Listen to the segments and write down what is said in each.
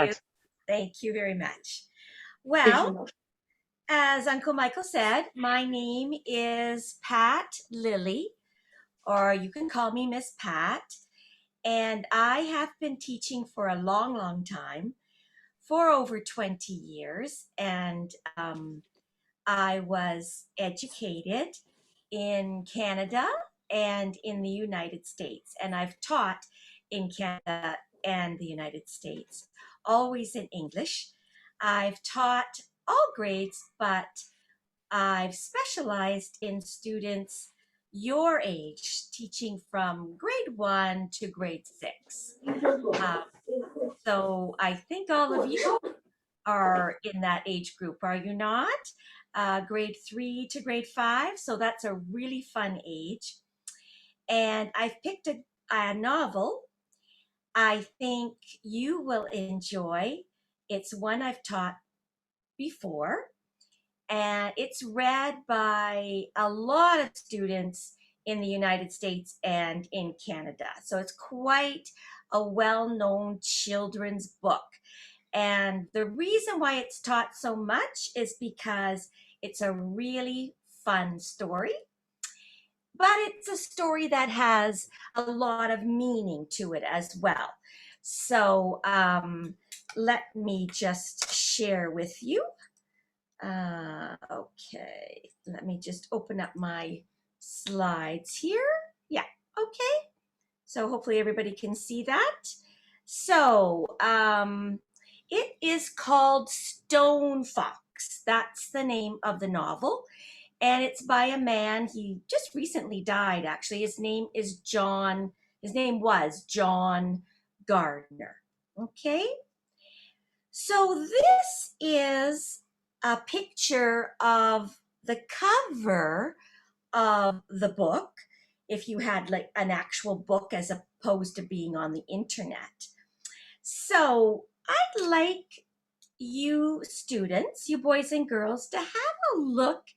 you. Thank you very much. Well, as Uncle Michael said, my name is Pat Lilly, or you can call me Miss Pat. And I have been teaching for a long, long time, for over 20 years. And I was educated in Canada and in the United States. And I've taught in Canada and the United States, always in English. I've taught all grades, but I've specialized in students your age, teaching from grade 1 to grade 6. So I think all of you are in that age group, are you not? Grade 3 to grade 5, so that's a really fun age. And I've picked a novel I think you will enjoy. It's one I've taught before, and it's read by a lot of students in the United States and in Canada. So it's quite a well-known children's book. And the reason why it's taught so much is because it's a really fun story, but it's a story that has a lot of meaning to it as well. So let me just share with you. Okay, let me just open up my slides here. Yeah, okay. So hopefully everybody can see that. So it is called Stone Fox. That's the name of the novel. And it's by a man, he just recently died actually. His name was John Gardner. Okay. So this is a picture of the cover of the book, if you had like an actual book as opposed to being on the internet. So I'd like you students, you boys and girls, to have a look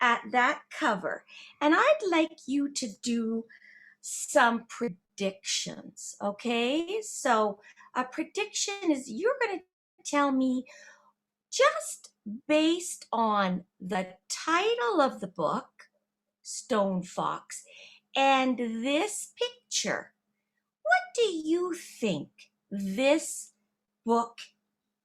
at that cover. And I'd like you to do some predictions, okay? So a prediction is you're going to tell me, just based on the title of the book, Stone Fox, and this picture, what do you think this book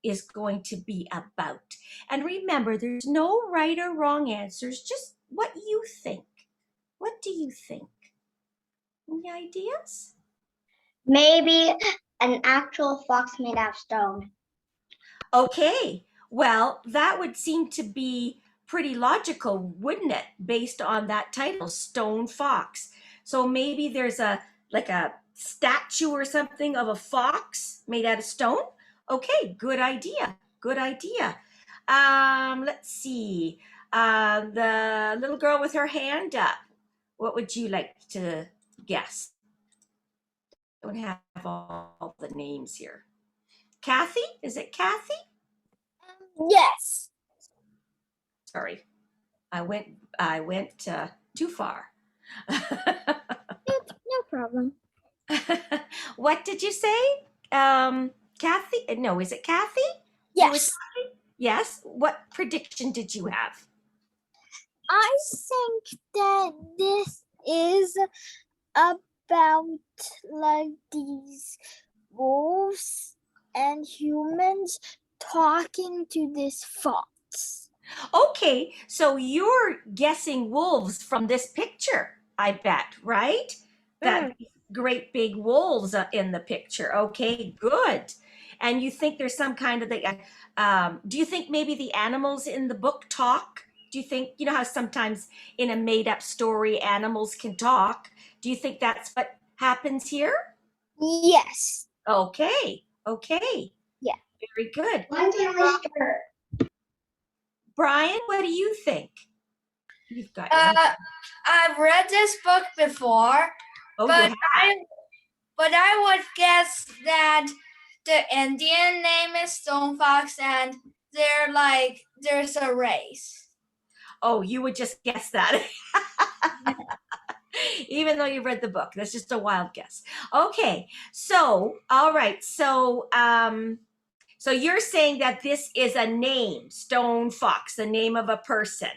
is going to be about? And remember, there's no right or wrong answers, just what you think. What do you think? Any ideas? Maybe an actual fox made out of stone. Okay, well, that would seem to be pretty logical, wouldn't it, based on that title, Stone Fox. So maybe there's like a statue or something of a fox made out of stone. Okay, good idea. Good idea. Let's see. The little girl with her hand up. What would you like to guess? Don't have all the names here. Kathy? Is it Kathy? Yes. Sorry, I went too far. No problem. What did you say? Kathy? No, is it Kathy? Yes. Yes. What prediction did you have? I think that this is about like these wolves and humans talking to this fox. Okay, so you're guessing wolves from this picture, I bet, right? That great big wolves in the picture. Okay, good. And you think there's some kind of do you think maybe the animals in the book talk? Do you think, you know how sometimes in a made-up story animals can talk? Do you think that's what happens here? Yes. Okay, okay. Yeah. Very good. I'm really sure. Brian, what do you think? You've got I've read this book before, but I would guess that the Indian name is Stone Fox and there's a race. Oh, you would just guess that. Even though you read the book. That's just a wild guess. Okay, so all right, so So you're saying that this is a name, Stone Fox, the name of a person.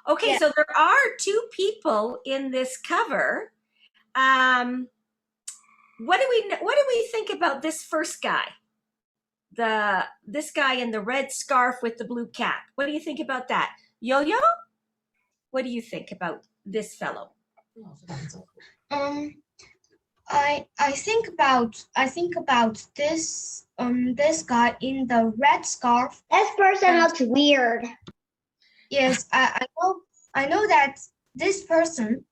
Okay, Yeah. so there are two people in this cover. What do we think about this first guy? This guy in the red scarf with the blue cap. What do you think about that? Yo-Yo? What do you think about this fellow? I think about this this guy in the red scarf. This person looks weird. Yes, I know that this person,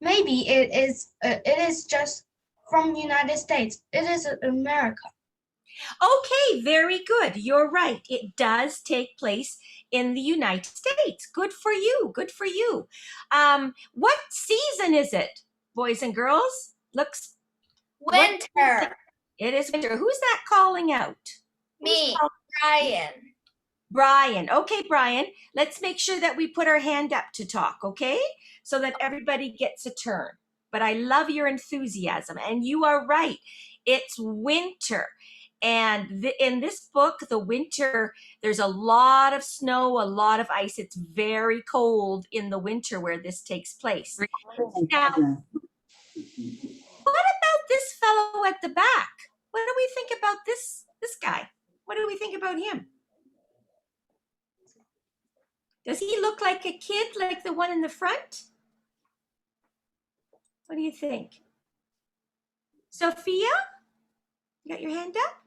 maybe it is just from United States. It is America. Okay, very good. You're right. It does take place in the United States. Good for you. Good for you. What season is it, boys and girls? Looks Winter. It is winter. Who's that calling out? Me, Brian. Brian. Okay, Brian. Let's make sure that we put our hand up to talk, okay? So that everybody gets a turn. But I love your enthusiasm. And you are right. It's winter. And in this book, the winter, there's a lot of snow, a lot of ice. It's very cold in the winter where this takes place. Now, what about this fellow at the back? What do we think about this guy? What do we think about him? Does he look like a kid, like the one in the front? What do you think? Sophia, you got your hand up?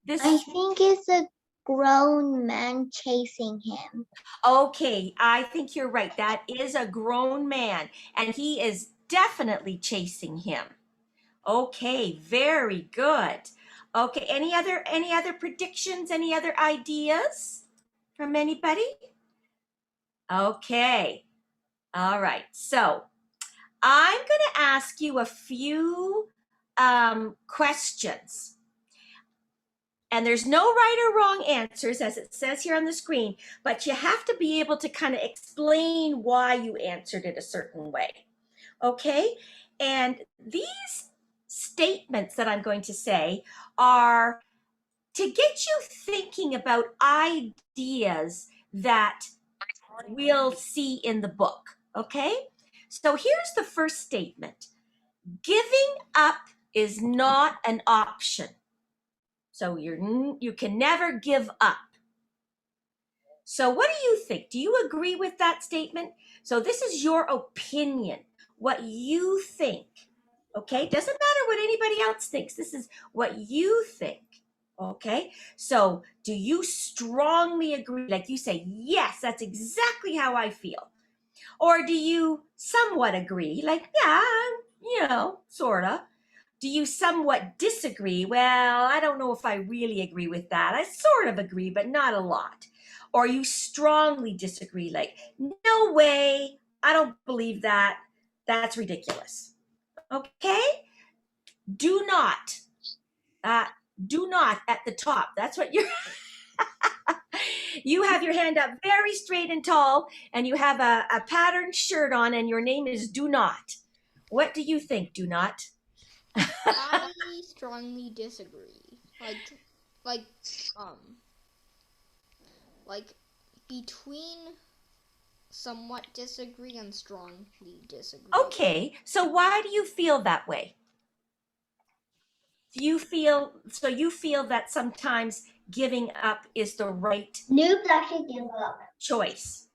I think it's a grown man chasing him. Okay, I think you're right. That is a grown man, and he is definitely chasing him. Okay, very good. Okay, any other predictions, any other ideas from anybody? Okay. All right. So, I'm going to ask you a few questions. And there's no right or wrong answers, as it says here on the screen, but you have to be able to kind of explain why you answered it a certain way. Okay? And these statements that I'm going to say are to get you thinking about ideas that we'll see in the book. Okay? So here's the first statement. Giving up is not an option. So you can never give up. So what do you think? Do you agree with that statement? So this is your opinion, what you think. Okay? Doesn't matter what anybody else thinks. This is what you think. Okay? So do you strongly agree? Like you say, yes, that's exactly how I feel. Or do you somewhat agree? Like, yeah, sort of. Do you somewhat disagree? Well, I don't know if I really agree with that. I sort of agree, but not a lot. Or you strongly disagree, like, no way, I don't believe that. That's ridiculous. Okay? Do not at the top. That's what you're... You have your hand up very straight and tall, and you have a patterned shirt on, and your name is Do Not. What do you think, Do Not? I strongly disagree. Like between somewhat disagree and strongly disagree. Okay, so why do you feel that way? You feel that sometimes giving up is the right Noobs actually give up. choice,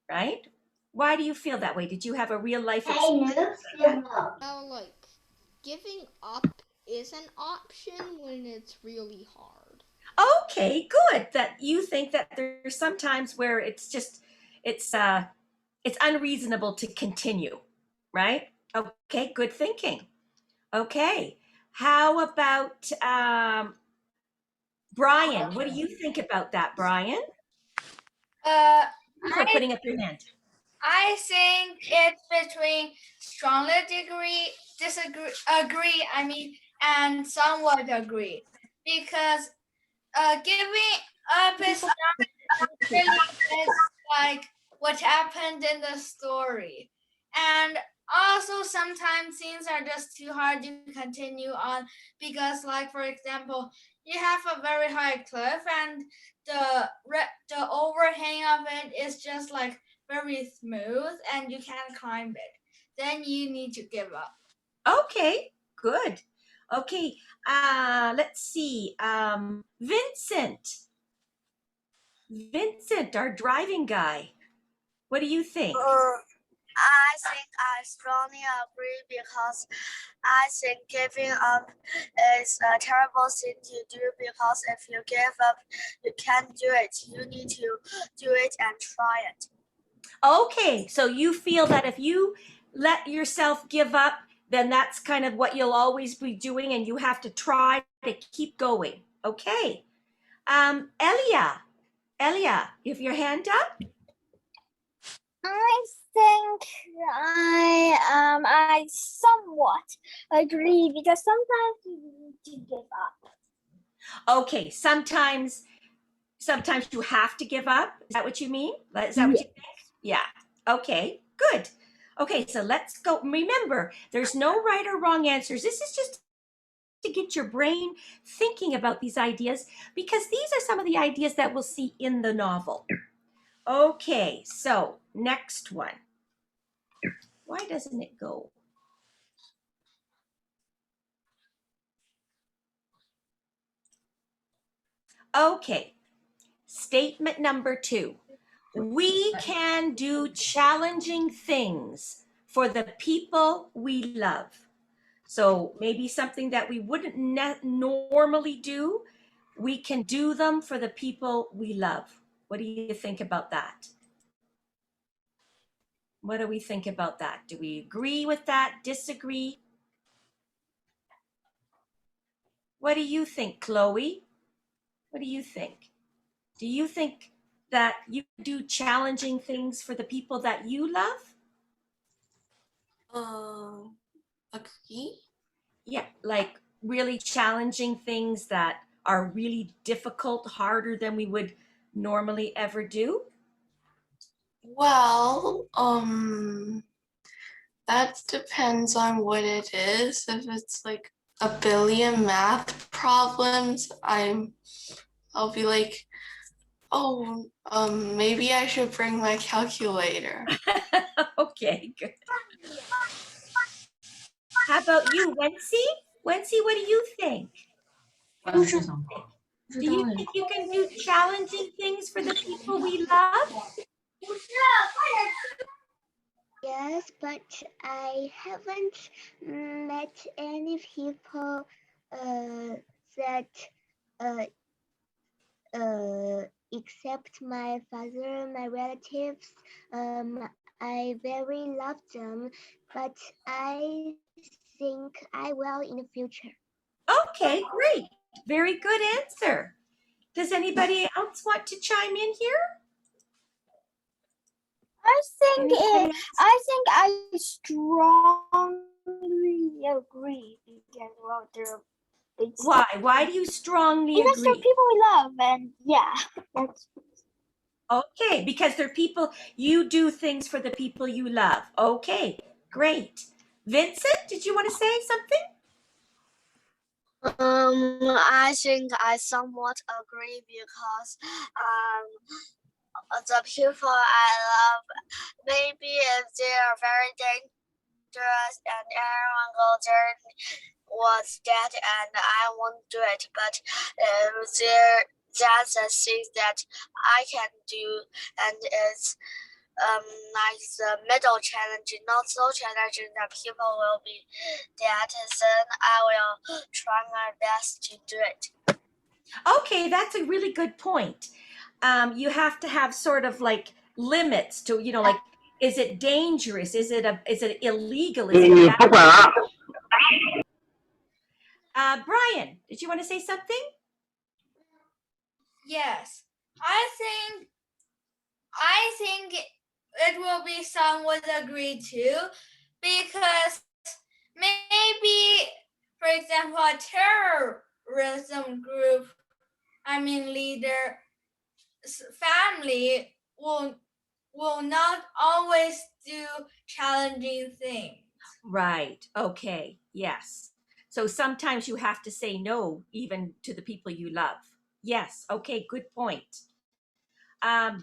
right? Why do you feel that way? Did you have a real life Hey, experience? noobs give up. Well, like giving up is an option when it's really hard. Okay, good. That you think that there's some times where it's unreasonable to continue, right? Okay, good thinking. Okay, how about Brian? What do you think about that, Brian? For putting up your hand. I think it's between strongly agree, and somewhat agree. Because giving up is not really it's like what happened in the story. And Also, sometimes things are just too hard to continue on because, like, for example, you have a very high cliff and the overhang of it is just like very smooth and you can't climb it. Then you need to give up. Okay, good. Okay, let's see. Vincent, our driving guy. What do you think? I think I strongly agree because I think giving up is a terrible thing to do because if you give up, you can't do it. You need to do it and try it. Okay, so you feel that if you let yourself give up, then that's kind of what you'll always be doing and you have to try to keep going. Okay. Elia, you have your hand up? I think I somewhat agree because sometimes you need to give up. Okay, sometimes you have to give up. Is that what you mean? Is that what you think? Yeah. Okay, good. Okay, so let's go. Remember, there's no right or wrong answers. This is just to get your brain thinking about these ideas because these are some of the ideas that we'll see in the novel. Okay, so next one. Why doesn't it go? Okay, statement number 2. We can do challenging things for the people we love. So maybe something that we wouldn't normally do, we can do them for the people we love. What do you think about that? What do we think about that? Do we agree with that? Disagree? What do you think, Chloe? What do you think? Do you think that you do challenging things for the people that you love? Agree. Yeah, like really challenging things that are really difficult, harder than we would normally ever do? Well, that depends on what it is. If it's like a billion math problems, I'll be like, oh, maybe I should bring my calculator. Okay, good. How about you, Wency? Wency, what do you think? Do you think you can do challenging things for the people we love? Yes, but I haven't met any people that except my father, my relatives. I very love them, but I think I will in the future. Okay, great. Very good answer. Does anybody else want to chime in here? I think Anybody I strongly agree because well, Why? Why do you strongly because they're agree? people we love and yeah, that's Okay, because they're people, you do things for the people you love. Okay, great. Vincent, did you want to say something? I think I somewhat agree because the people I love, maybe if they are very dangerous and everyone goes there was dead and I won't do it, but that's a thing that I can do, and it's like the middle challenge, not so challenging that people will be dead, then I will try my best to do it. Okay, that's a really good point. You have to have sort of like limits to, you know, like, is it dangerous? Is it illegal? Is it bad? Brian, did you want to say something? Yes, I think it will be somewhat agreed to because maybe, for example, a terrorism group, leader, family will will not always do challenging things. Right. Okay. Yes. So sometimes you have to say no even to the people you love. Yes. Okay. Good point.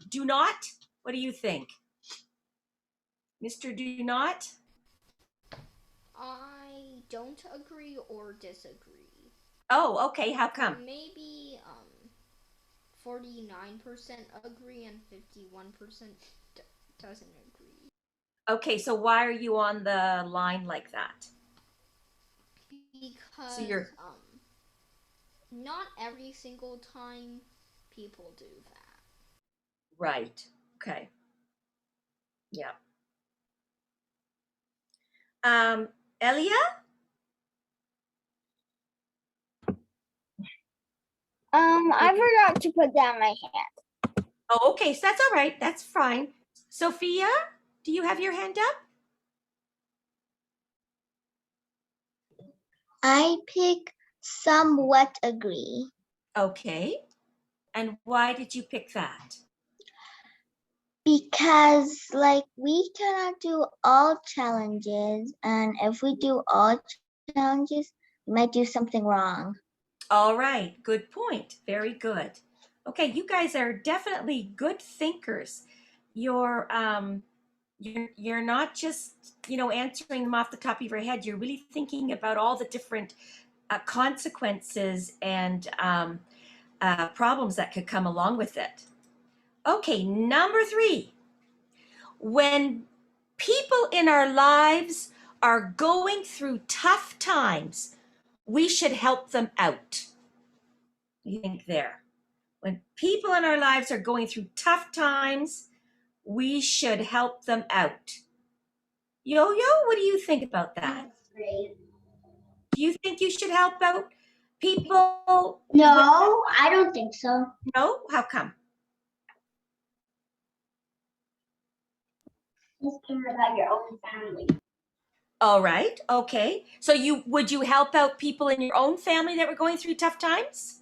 Do not. What do you think? Mr. Do not? I don't agree or disagree. Oh, okay. How come? Maybe 49% agree and 51% doesn't agree. Okay. So why are you on the line like that? Because So you're not every single time people do that. right. Okay. Yeah. Elia? I forgot to put down my hand. Oh, okay. So that's all right. That's fine. Sophia, do you have your hand up? I pick somewhat agree. Okay. And why did you pick that? Because like we cannot do all challenges, and if we do all challenges, we might do something wrong. All right. Good point. Very good. Okay, you guys are definitely good thinkers. You're not just, answering them off the top of your head. You're really thinking about all the different consequences and problems that could come along with it. Okay, number 3. When people in our lives are going through tough times, we should help them out. What do you think there? When people in our lives are going through tough times, we should help them out. Yo-Yo, what do you think about that? Do you think you should help out people? No, I don't think so. No? How come? Just care about your own family. All right. Okay. So would you help out people in your own family that were going through tough times?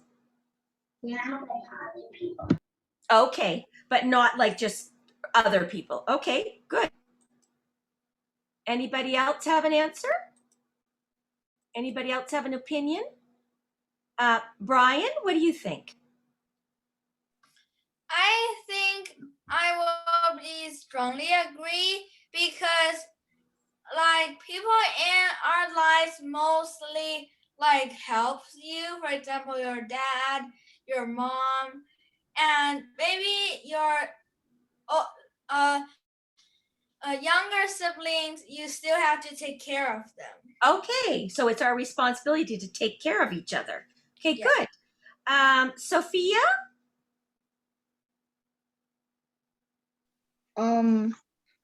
Yeah, like other people. Okay, but not like just other people. Okay, good. Anybody else have an answer? Anybody else have an opinion? Brian, what do you think? I think I will be strongly agree because like people in our lives mostly like helps you. For example, your dad, your mom, and maybe your younger siblings. You still have to take care of them. Okay, so it's our responsibility to take care of each other. Okay, Yeah. good. Sophia?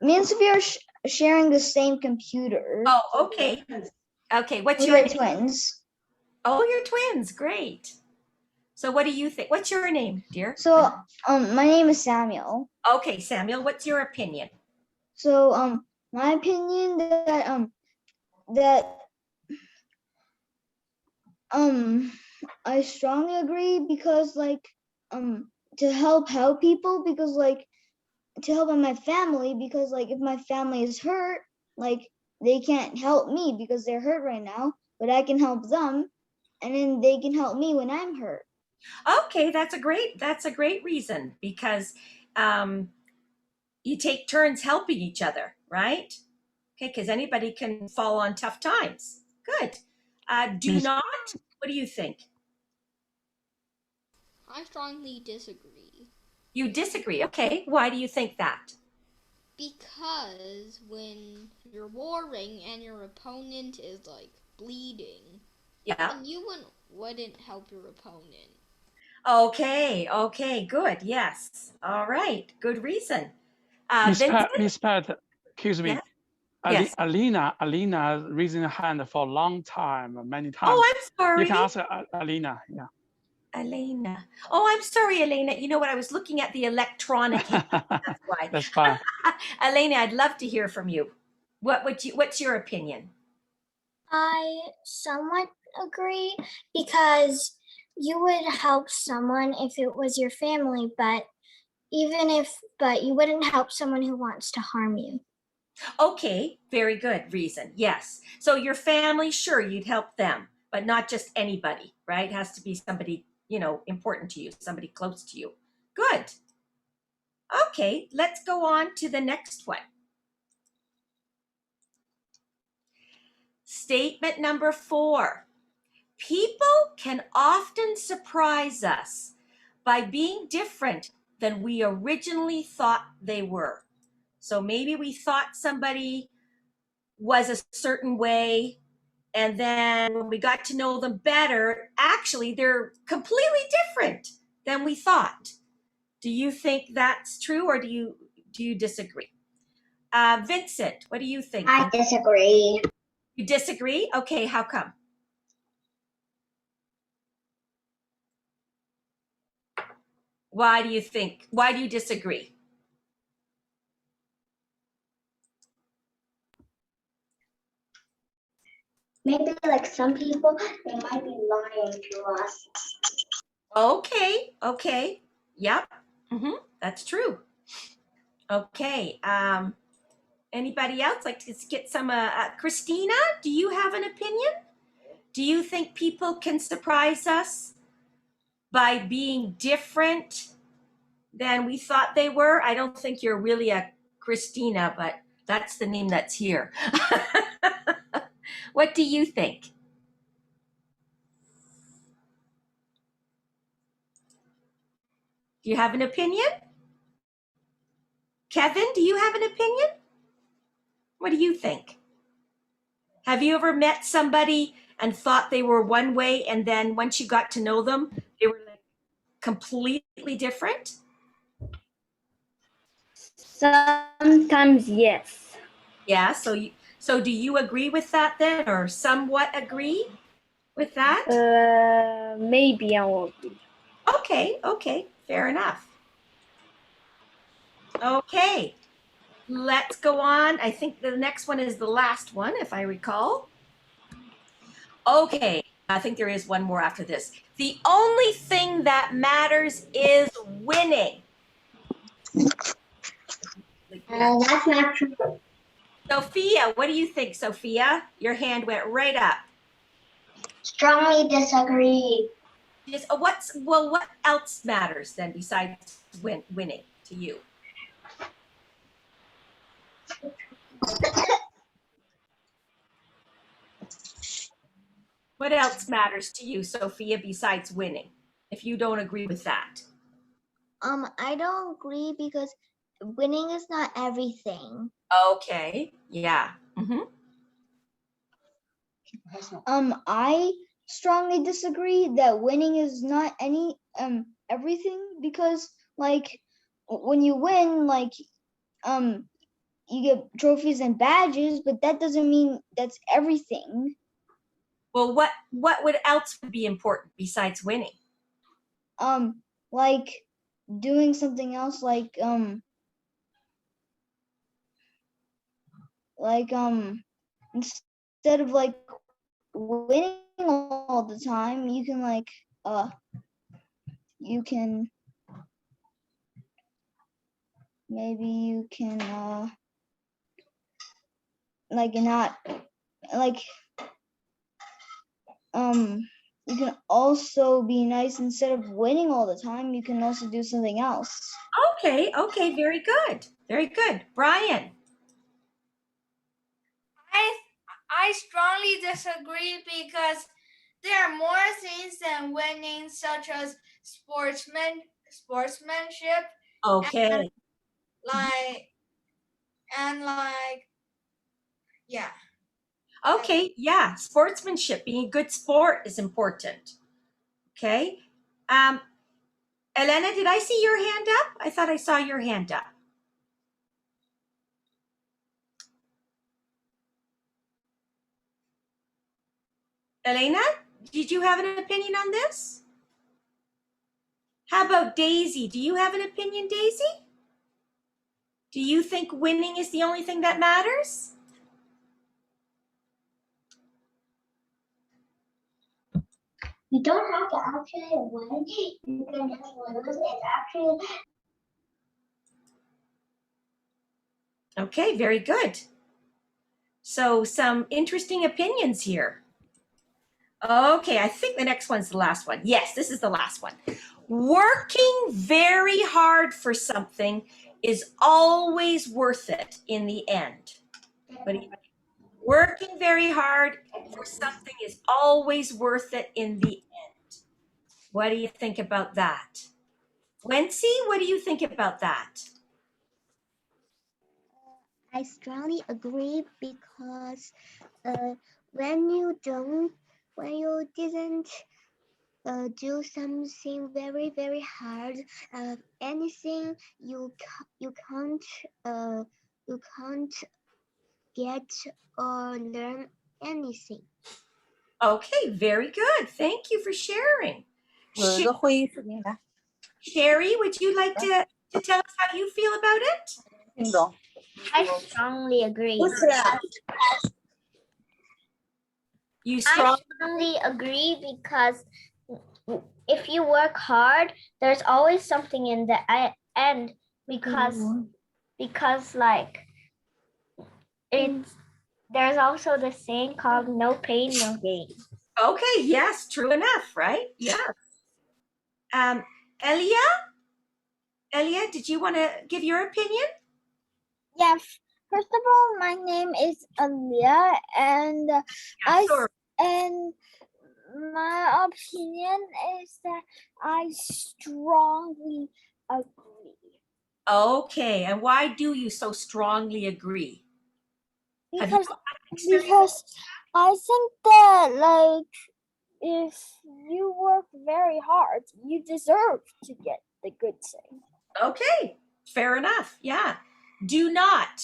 Me and Sophia are sharing the same computer. Oh, okay. Okay, what's We're your name? twins. Oh, you're twins. Great. So what do you think? What's your name, dear? So my name is Samuel. Okay, Samuel, what's your opinion? So my opinion that I strongly agree because like to help people because like to help my family because like if my family is hurt, like they can't help me because they're hurt right now, but I can help them and then they can help me when I'm hurt. Okay, that's a great reason because you take turns helping each other, right? Okay, because anybody can fall on tough times. Good. Do not. What do you think? I strongly disagree. You disagree. Okay. Why do you think that? Because when you're warring and your opponent is like bleeding, Yeah. then you wouldn't help your opponent. Okay, good. Yes. All right. Good reason. Miss Pat, excuse me. Yeah? Yes. Alina raising her hand for a long time, many times. Oh, I'm sorry. You can ask Alina. Yeah. Elena. Oh, I'm sorry, Elena. You know what? I was looking at the electronic. That's why. That's fine. Elena, I'd love to hear from you. What's your opinion? I somewhat agree because you would help someone if it was your family, but but you wouldn't help someone who wants to harm you. Okay, very good reason. Yes. So your family, sure, you'd help them, but not just anybody, right? It has to be somebody, important to you, somebody close to you. Good. Okay, let's go on to the next one. Statement number 4. People can often surprise us by being different than we originally thought they were. So maybe we thought somebody was a certain way, and then when we got to know them better, actually they're completely different than we thought. Do you think that's true, or do you disagree? Vincent, what do you think? I disagree. You disagree? Okay, how come? Why do you disagree? Maybe like some people, they might be lying to us. Okay. Yep. That's true. Okay. Anybody else like to get some? Christina, do you have an opinion? Do you think people can surprise us by being different than we thought they were? I don't think you're really a Christina, but that's the name that's here. What do you think? Do you have an opinion? Kevin, do you have an opinion? What do you think? Have you ever met somebody and thought they were one way, and then once you got to know them, they were like completely different? Sometimes, yes. Yeah, so do you agree with that then, or somewhat agree with that? Maybe I won't. Okay, fair enough. Okay, let's go on. I think the next one is the last one, if I recall. Okay, I think there is one more after this. The only thing that matters is winning. That's not true. Sophia, what do you think, Sophia? Your hand went right up. Strongly disagree. Yes, what else matters then besides winning to you? What else matters to you, Sophia, besides winning, if you don't agree with that? I don't agree because winning is not everything. Okay, yeah. I strongly disagree that winning is not everything, because like when you win, like you get trophies and badges, but that doesn't mean that's everything. Well, what else would be important besides winning? Like doing something else, like instead of like winning all the time, you can maybe you can you can also be nice. Instead of winning all the time, you can also do something else. Okay, very good. Brian. I strongly disagree because there are more things than winning, such as sportsmanship. Okay. Yeah. Okay, yeah, sportsmanship, being a good sport is important. Okay. Elena, did I see your hand up? I thought I saw your hand up. Elena, did you have an opinion on this? How about Daisy? Do you have an opinion, Daisy? Do you think winning is the only thing that matters? You don't have to actually win. You can just lose. It's actually Okay, very good. So some interesting opinions here. Okay, I think the next one's the last one. Yes, this is the last one. Working very hard for something is always worth it in the end. What do you think? Working very hard for something is always worth it in the end. What do you think about that? Wency, what do you think about that? I strongly agree because when you didn't do something very very hard, anything you can't get or learn anything. Okay, very good. Thank you for sharing. 有一个会议视频来， Sherry, would you like to tell us how you feel about it? 听懂？ I strongly agree. You I strong? strongly agree because if you work hard, there's always something in the end because like there's also the saying called no pain, no gain. Okay, yes, true enough, right? Yeah. Elia, did you want to give your opinion? Yes. First of all, my name is Alia, and and my opinion is that I strongly agree. Okay, and why do you so strongly agree? Because I think that like if you work very hard, you deserve to get the good thing. Okay, fair enough. Yeah. Do not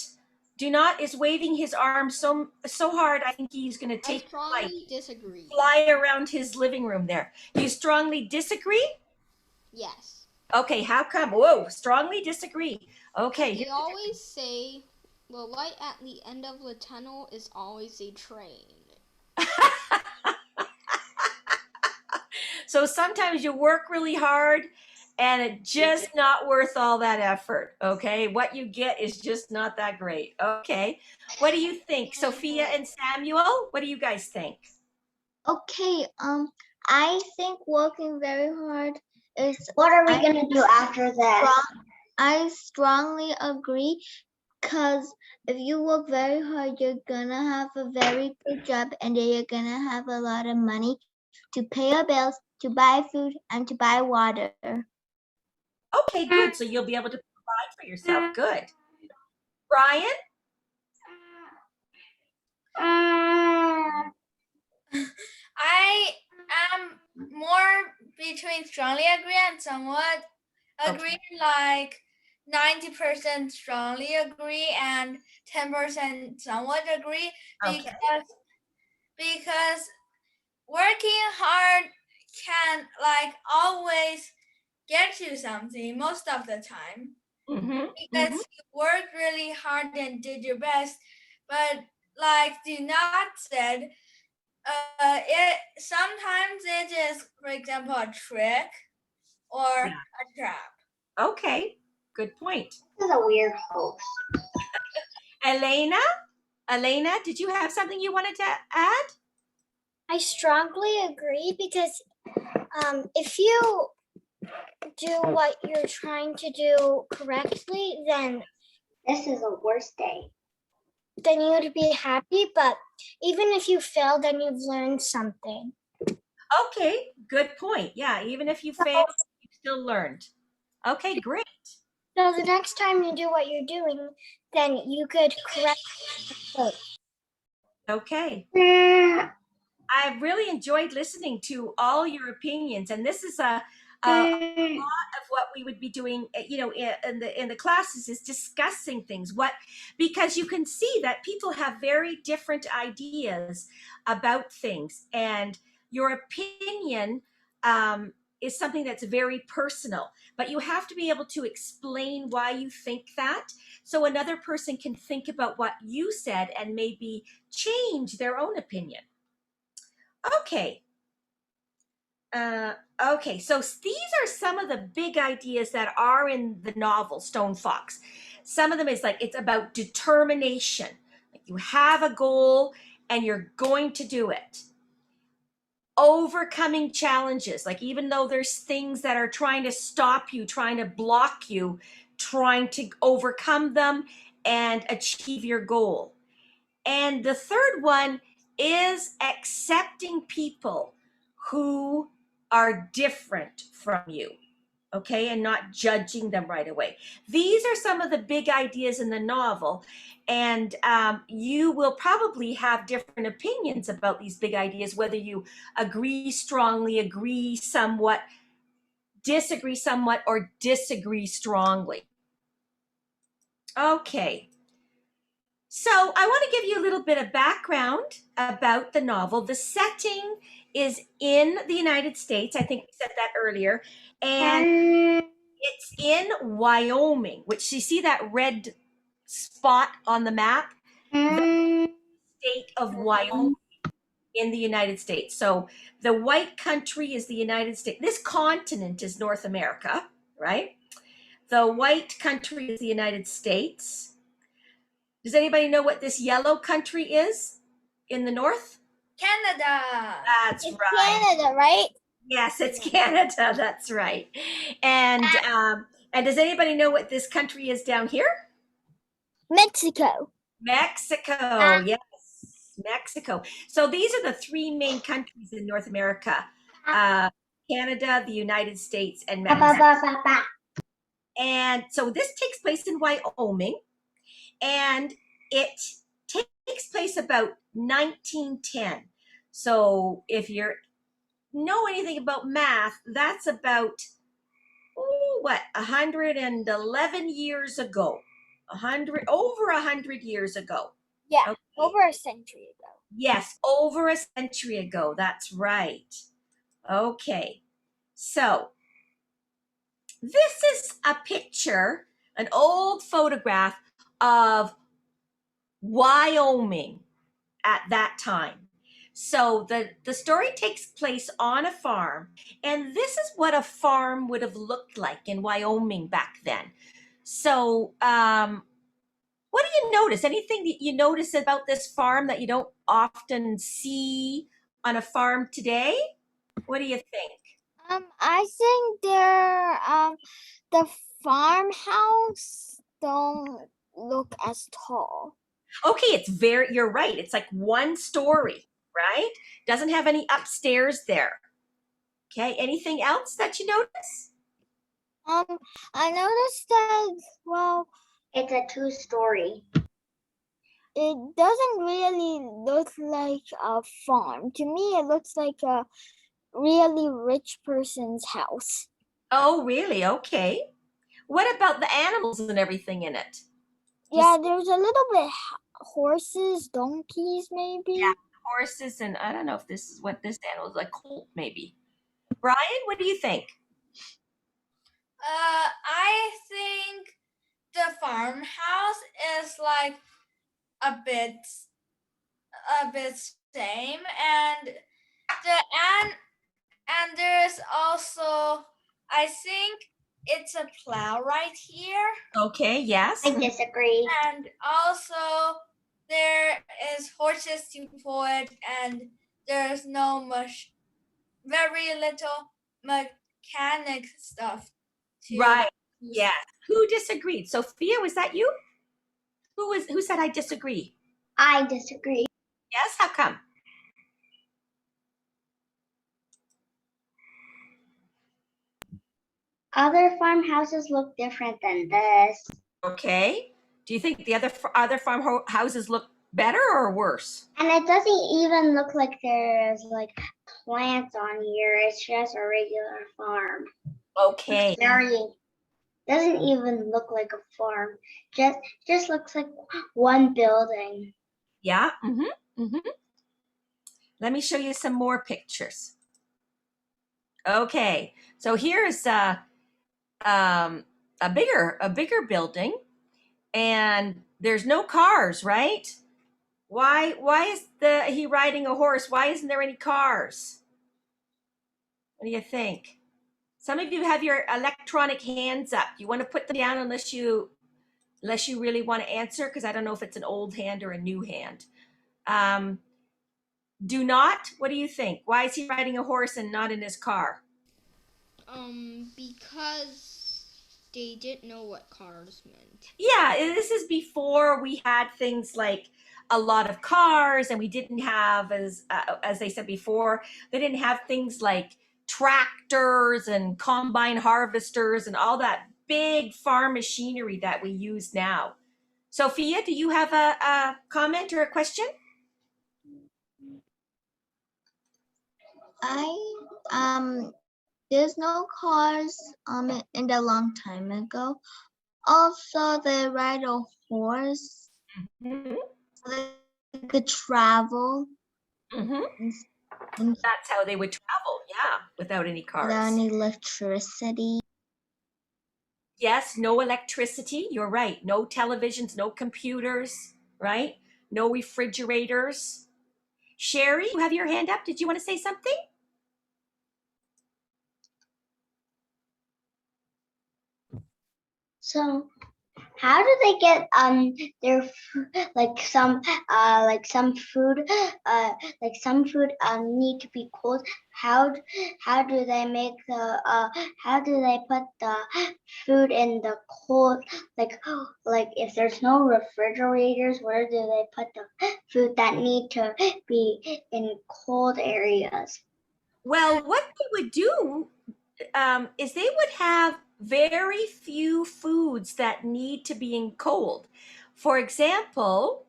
is waving his arm so hard. I think he's going to take strongly disagree. Fly around his living room there. You strongly disagree? Yes. Okay, how come? Whoa, strongly disagree. Okay. They always say the light at the end of the tunnel is always a train. So sometimes you work really hard and it's just not worth all that effort, okay? What you get is just not that great. Okay. What do you think? Sophia and Samuel, what do you guys think? Okay, I think working very hard is. What are we gonna do after that? I strongly agree, because if you work very hard, you're gonna have a very good job, and then you're gonna have a lot of money to pay your bills, to buy food, and to buy water. Okay, good. So you'll be able to provide for yourself. Good. Brian? I am more between strongly agree and somewhat agree, like 90% strongly agree and 10% somewhat agree, because working hard can like always get you something most of the time, because you worked really hard and did your best, but like do not said, it sometimes it is, for example, a trick or a trap. Okay, good point. This is a weird host. Elena, did you have something you wanted to add? I strongly agree because if you do what you're trying to do correctly, then this is the worst day. Then you would be happy, but even if you fail, then you've learned something. Okay, good point. Yeah, even if you failed, you still learned. Okay, great. So the next time you do what you're doing, then you could correct it. Okay. I've really enjoyed listening to all your opinions, and this is a lot of what we would be doing, in the classes is discussing things. Because you can see that people have very different ideas about things, and your opinion is something that's very personal, but you have to be able to explain why you think that, so another person can think about what you said and maybe change their own opinion. Okay. Okay, so these are some of the big ideas that are in the novel Stone Fox. some of them is like, it's about determination. Like you have a goal and you're going to do it. Overcoming challenges, like even though there's things that are trying to stop you, trying to block you, trying to overcome them and achieve your goal. And the third one is accepting people who are different from you, okay, and not judging them right away. These are some of the big ideas in the novel, and you will probably have different opinions about these big ideas, whether you agree strongly, agree somewhat, disagree somewhat, or disagree strongly. Okay. So I want to give you a little bit of background about the novel. The setting is in the United States. I think we said that earlier. And it's in Wyoming, which you see that red spot on the map? The state of Wyoming in the United States. So the white country is the United States. This continent is North America, right? The white country is the United States. Does anybody know what this yellow country is in the north? Canada. That's It's right. Canada, right? Yes, it's Canada. That's right. And does anybody know what this country is down here? Mexico. Mexico. Yes, Mexico. So these are the three main countries in North America: Canada, the United States, and Mexico. And so this takes place in Wyoming. And it takes place about 1910. So if you know anything about math, that's about, 111 years ago. Over 100 years ago. Yeah, Okay. over a century ago. Yes, over a century ago. That's right. Okay. So this is a picture, an old photograph of Wyoming at that time. So the story takes place on a farm, and this is what a farm would have looked like in Wyoming back then. So what do you notice? Anything that you notice about this farm that you don't often see on a farm today? What do you think? I think the farmhouse don't look as tall. Okay, you're right. It's like one story, right? Doesn't have any upstairs there. Okay, anything else that you notice? I noticed that, well, It's a two-story. it doesn't really look like a farm. To me, it looks like a really rich person's house. Oh, really? Okay. What about the animals and everything in it? Yeah, there's a little bit horses, donkeys, maybe. Yeah, horses, and I don't know if this is what this animal is, like colt, maybe. Brian, what do you think? I think the farmhouse is like a bit same, and there's also, I think it's a plow right here. Okay, yes. I disagree. And also there is horses to pull it, and there's very little mechanic stuff. Right. Yeah. Who disagreed? Sophia, was that you? Who said I disagree? I disagree. Yes, how come? Other farmhouses look different than this. Okay. Do you think the other farmhouses look better or worse? And it doesn't even look like there's like plants on here. It's just a regular farm. Okay. Doesn't even look like a farm. Just looks like one building. Yeah. Let me show you some more pictures. Okay. So here's a bigger building, and there's no cars, right? Why is he riding a horse? Why isn't there any cars? What do you think? Some of you have your electronic hands up. You want to put them down unless you unless you really want to answer, because I don't know if it's an old hand or a new hand. Do not? What do you think? Why is he riding a horse and not in his car? Because they didn't know what cars meant. Yeah, this is before we had things like a lot of cars, and we didn't have, as they said before, they didn't have things like tractors and combine harvesters and all that big farm machinery that we use now. Sophia, do you have a comment or a question? There's no cars in the long time ago. Also, they ride a horse. Mm-hmm. So they could travel. Mm-hmm. And that's how they would travel, yeah, without any cars. Without any electricity. Yes, no electricity, you're right. No televisions, no computers, right? No refrigerators. Sherry, you have your hand up. Did you want to say something? So, how do they get their some food need to be cold? How do they make how do they put the food in the cold, like if there's no refrigerators, where do they put the food that need to be in cold areas? Well, what they would do is they would have very few foods that need to be in cold. For example,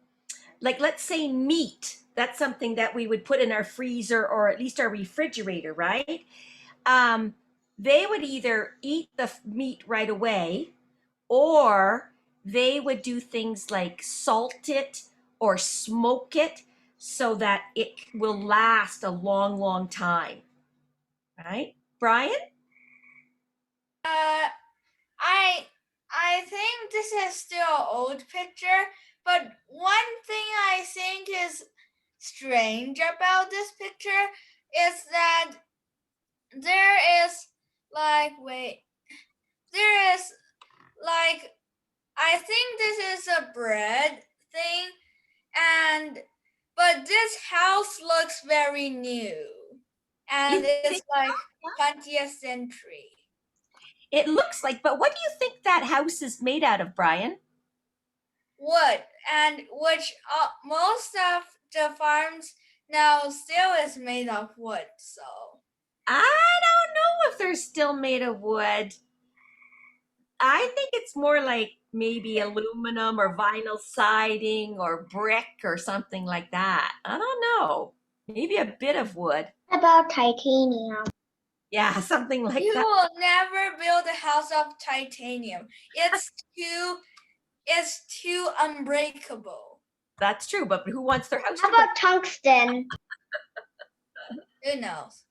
like let's say meat. That's something that we would put in our freezer or at least our refrigerator, right? They would either eat the meat right away, or they would do things like salt it or smoke it so that it will last a long, long time, right? Brian? I think this is still an old picture, but one thing I think is strange about this picture is that there is I think this is a bread thing, but this house looks very new, and it's like 20th century. It looks like, but what do you think that house is made out of, Brian? Wood, and which most of the farms now still is made of wood, so. I don't know if they're still made of wood. I think it's more like maybe aluminum or vinyl siding or brick or something like that. I don't know. Maybe a bit of wood. What about titanium? Yeah, something like you that. You will never build a house of titanium. It's too unbreakable. That's true, but who wants their house? How about tungsten? Who knows?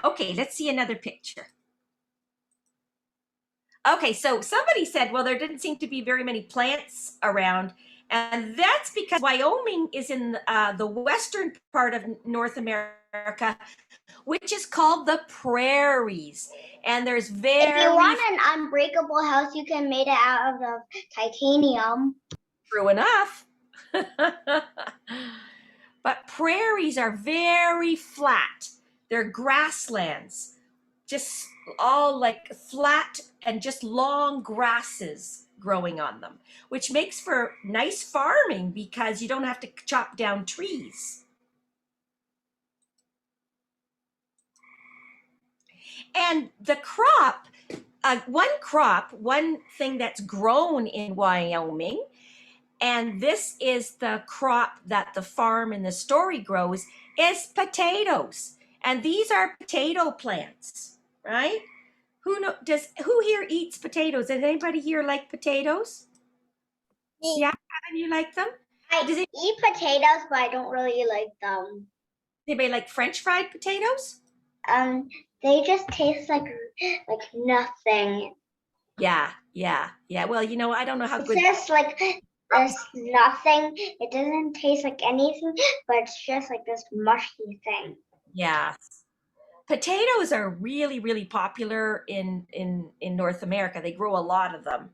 Okay, let's see another picture. Okay, so somebody said, well, there didn't seem to be very many plants around, and that's because Wyoming is in the western part of North America, which is called the prairies. And there's very... If you want an unbreakable house, you can make it out of titanium. True enough. But prairies are very flat. They're grasslands, just all like flat and just long grasses growing on them, which makes for nice farming because you don't have to chop down trees. And the crop, one thing that's grown in Wyoming, and this is the crop that the farm in the story grows, is potatoes. And these are potato plants, right? Who here eats potatoes? Does anybody here like potatoes? Me. Yeah, and you like them? I eat potatoes, but I don't really like them. Anybody like French fried potatoes? They just taste like nothing. Yeah. Well, you know, I don't know how good. It's just like there's nothing. It doesn't taste like anything, but it's just like this mushy thing. Yeah. Potatoes are really, really popular in North America. They grow a lot of them.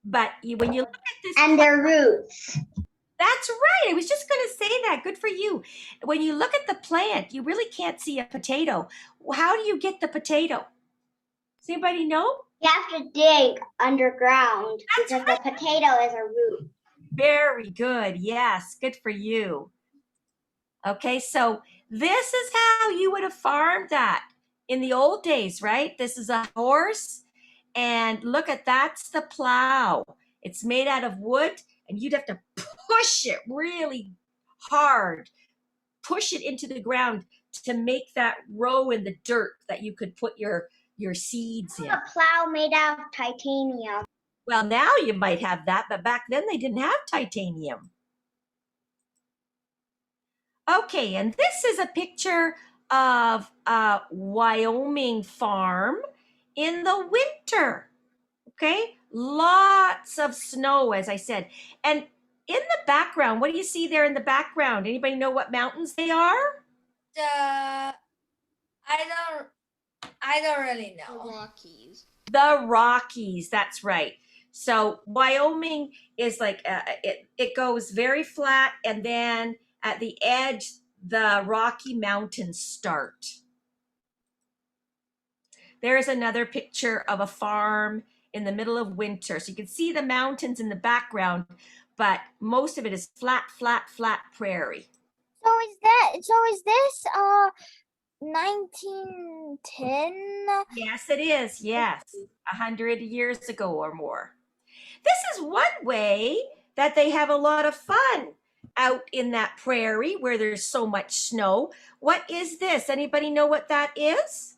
But when you look at this, and their roots. That's right. I was just going to say that. Good for you. When you look at the plant, you really can't see a potato. How do you get the potato? Does anybody know? You have to dig underground That's because right. the potato is a root. Very good. Yes, good for you. Okay, so this is how you would have farmed that in the old days, right? This is a horse, and look at that's the plow. It's made out of wood, and you'd have to push it really hard, push it into the ground to make that row in the dirt that you could put your seeds in. A plow made out of titanium. Well, now you might have that, but back then they didn't have titanium. Okay, and this is a picture of a Wyoming farm in the winter. Okay, lots of snow, as I said. And in the background, what do you see there in the background? Anybody know what mountains they are? I don't really know. The Rockies. The Rockies, that's right. So Wyoming is like, it goes very flat, and then at the edge, the Rocky Mountains start. There's another picture of a farm in the middle of winter. So you can see the mountains in the background, but most of it is flat, flat, flat prairie. So is this 1910? Yes, it is. Yes, 100 years ago or more. This is one way that they have a lot of fun out in that prairie where there's so much snow. What is this? Anybody know what that is?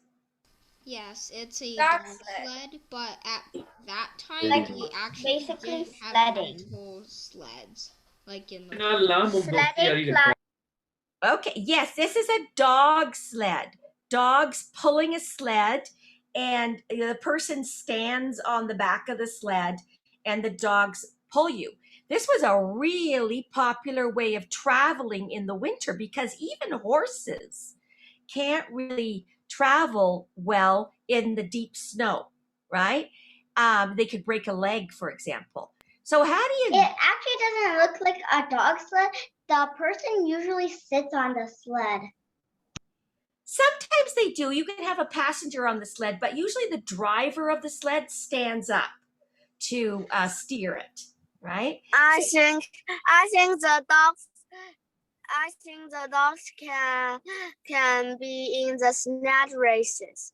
Yes, it's a Dog dog sled. sled, but at that time Like, we actually basically didn't have sledding. actual sleds like in the Sledding plow. Okay, yes, this is a dog sled. Dogs pulling a sled, and the person stands on the back of the sled, and the dogs pull you. This was a really popular way of traveling in the winter because even horses can't really travel well in the deep snow, right? They could break a leg, for example. So how do you... It actually doesn't look like a dog sled. The person usually sits on the sled. Sometimes they do. You can have a passenger on the sled, but usually the driver of the sled stands up to steer it, right? I think the dogs can be in the sled races.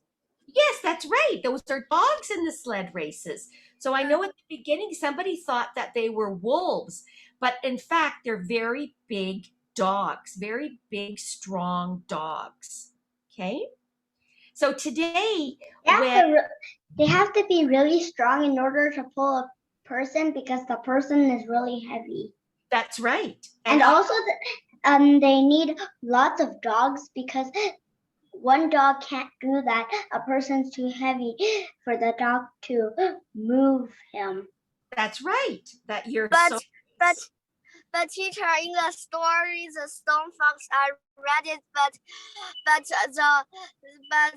Yes, that's right. Those are dogs in the sled races. So I know at the beginning somebody thought that they were wolves, but in fact they're very big dogs, very big, strong dogs. Okay? So today, they have to be really strong in order to pull a person because the person is really heavy. That's right. And also, they need lots of dogs because one dog can't do that. A person's too heavy for the dog to move him. That's right. But teacher, in the story, the stone fox, I read it, but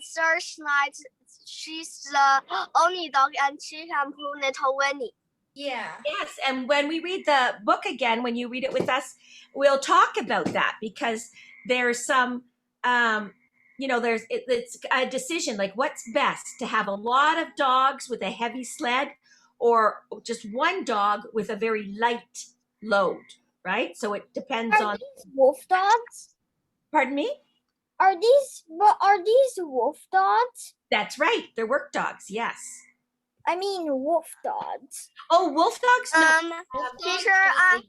Searchlight, she's the only dog and she can pull little Winnie. Yeah. Yes, and when we read the book again, when you read it with us, we'll talk about that because there's some, it's a decision, like what's best, to have a lot of dogs with a heavy sled or just one dog with a very light load, right? So it depends on... these wolf dogs? Pardon me? Are these wolf dogs? That's right. They're work dogs, yes. I mean wolf dogs. Oh, wolf dogs? No. Teacher, I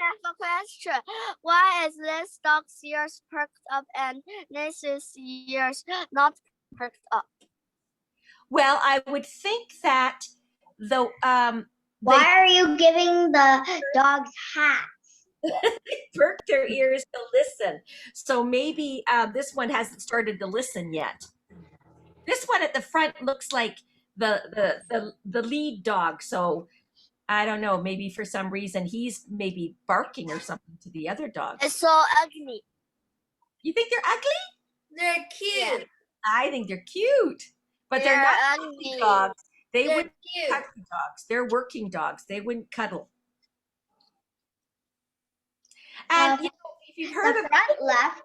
have a question. Why is this dog's ears perked up and this ears not perked up? Well, I would think that though. Why are you giving the dogs hats? They perk their ears to listen. So maybe this one hasn't started to listen yet. This one at the front looks like the lead dog. So I don't know, maybe for some reason he's maybe barking or something to the other dogs. It's so ugly. You think they're ugly? They're cute. I think they're cute, but they're not ugly dogs. They They're wouldn't cute. cuddle dogs. They're working dogs. They wouldn't cuddle. And you know, if you've heard The of front left,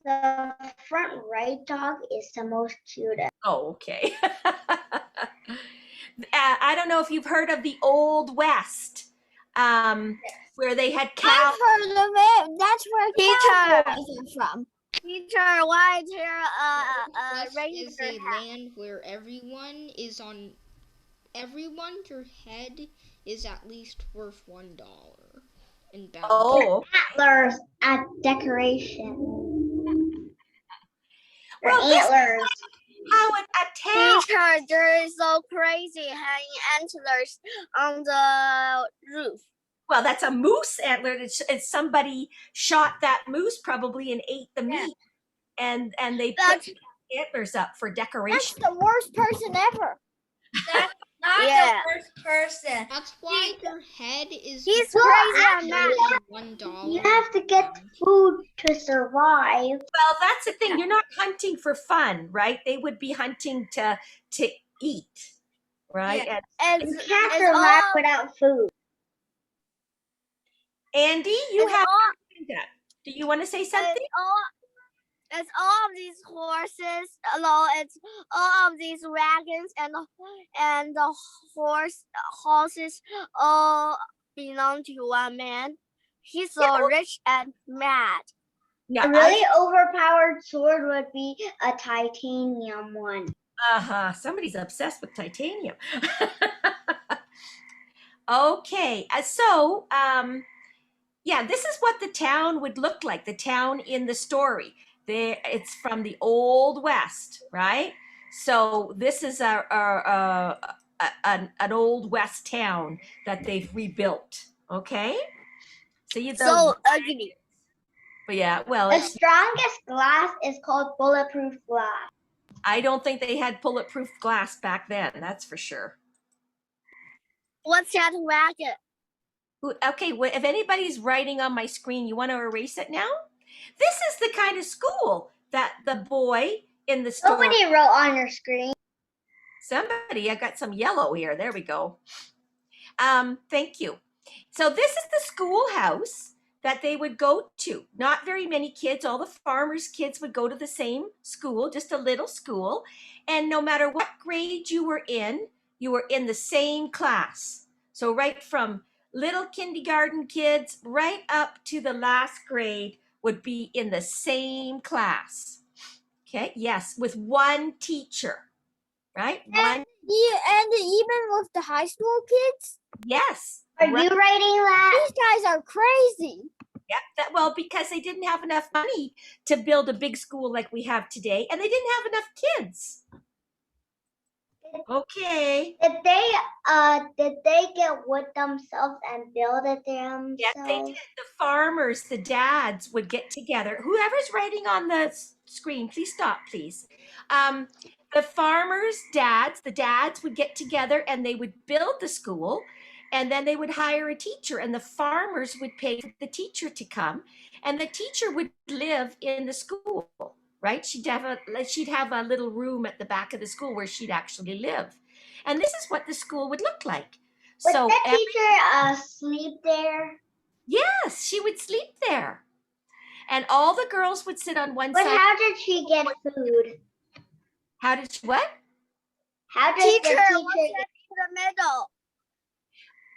the front right dog is the most cutest. Oh, okay. I don't know if you've heard of the Old West, where they had cows. I've heard of it. That's where Teacher. cowboys are from. Teacher, why is here West regular is a hat? land where everyone's head is at least worth $1 in bounty. Oh, Antlers at decoration. Or well, this is antlers. how a town. Teacher, there is so crazy hanging antlers on the roof. Well, that's a moose antler. It's somebody shot that moose probably and ate the meat, and they put antlers up for That's decoration. the worst person ever. That's not Yeah. the first person. That's why their head is He's worth crazy on that. $1. You have to get food to survive. Well, that's the thing. You're not hunting for fun, right? They would be hunting to eat, right? Yeah. And You It's, can't it's survive all, without food. Andy, you it's have. all, Do you want to say something? it's all of these horses. No, it's all of these wagons and the horses all belong to one man. He's so Yeah. rich and mad. Yeah. A really overpowered sword would be a titanium one. Somebody's obsessed with titanium. Okay, so yeah, this is what the town would look like. The town in the story. It's from the Old West, right? So this is an Old West town that they've rebuilt. Okay, So ugly. But yeah, well, The strongest glass is called bulletproof glass. I don't think they had bulletproof glass back then. That's for sure. What's that wagon? Okay, if anybody's writing on my screen, you want to erase it now? This is the kind of school that the boy in the story. Nobody wrote on your screen. Somebody, I got some yellow here. There we go. Thank you. So this is the schoolhouse that they would go to. Not very many kids. All the farmers' kids would go to the same school, just a little school. And no matter what grade you were in the same class. So right from little kindergarten kids right up to the last grade would be in the same class. Okay, yes, with one teacher, right? And even with the high school kids, Yes. Are you writing that? these guys are crazy. Yeah, well, because they didn't have enough money to build a big school like we have today, and they didn't have enough kids. Okay. Did they get wood themselves and build it themselves? Yes, they did. The farmers, the dads would get together. Whoever's writing on the screen, please stop, please. The farmers' dads, the dads would get together and they would build the school, and then they would hire a teacher, and the farmers would pay for the teacher to come, and the teacher would live in the school, right? She'd have a little room at the back of the school where she'd actually live. And this is what the school would look like. Would So the teacher sleep there? yes, she would sleep there. And all the girls would sit on one But side. how did she get food? How did she what? How did Teacher, the what's teacher that in the middle?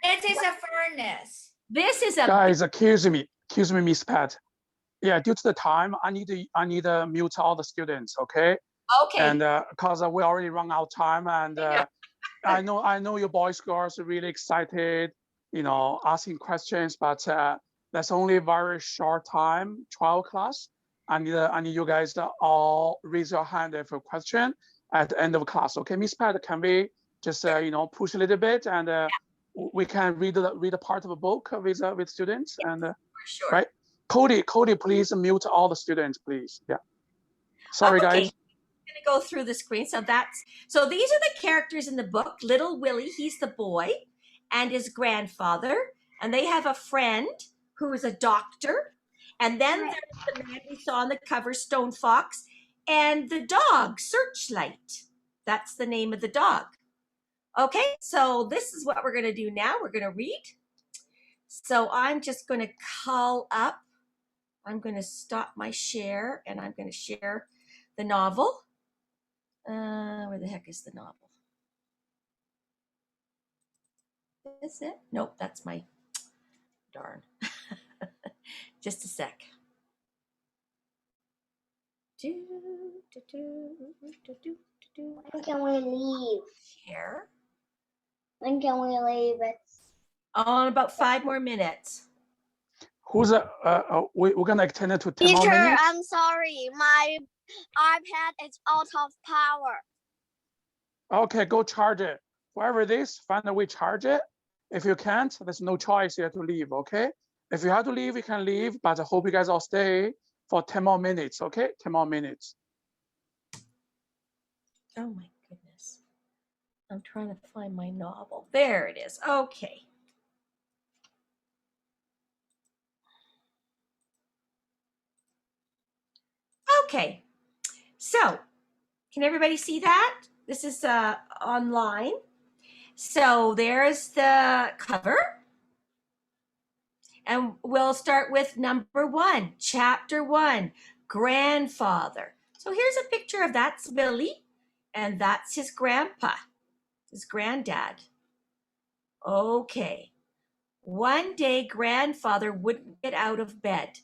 It is a furnace. This is a Guys, excuse me, Miss Pat. Yeah, due to the time, I need to mute all the students, okay? okay. And because we already run out of time, and I know you boys girls are really excited, asking questions, but that's only a very short time, 12 class. I need you guys to all raise your hand if a question at the end of class. Okay, Miss Pat, can we just push a little bit, and we can read a part of a book with students, and for sure. right? Cody, please mute all the students, please. Yeah. Sorry, Okay. guys. I'm gonna go through the screen. So these are the characters in the book. Little Willie, he's the boy, and his grandfather, and they have a friend who is a doctor. And then there's the man we saw on the cover, Stone Fox, and the dog, Searchlight. That's the name of the dog. Okay, so this is what we're going to do now. We're going to read. So I'm just going to call up. I'm going to stop my share and I'm going to share the novel. Where the heck is the novel? Is it? Nope, that's my darn. Just a sec. When can we leave? Share. When can we leave? On about 5 more minutes. Who's we're gonna extend it to 10 more Teacher, minutes. I'm sorry. My iPad is out of power. Okay, go charge it. Whatever it is, find a way to charge it. If you can't, there's no choice. You have to leave. Okay. If you have to leave, you can leave. But I hope you guys all stay for 10 more minutes. Okay, 10 more minutes. Oh my goodness. I'm trying to find my novel. There it is. Okay. Okay. So, can everybody see that? This is online. So there's the cover. And we'll start with number 1, chapter 1, grandfather. So here's a picture of that's Billy, and that's his grandpa, his granddad. Okay. One day, grandfather wouldn't get out of bed.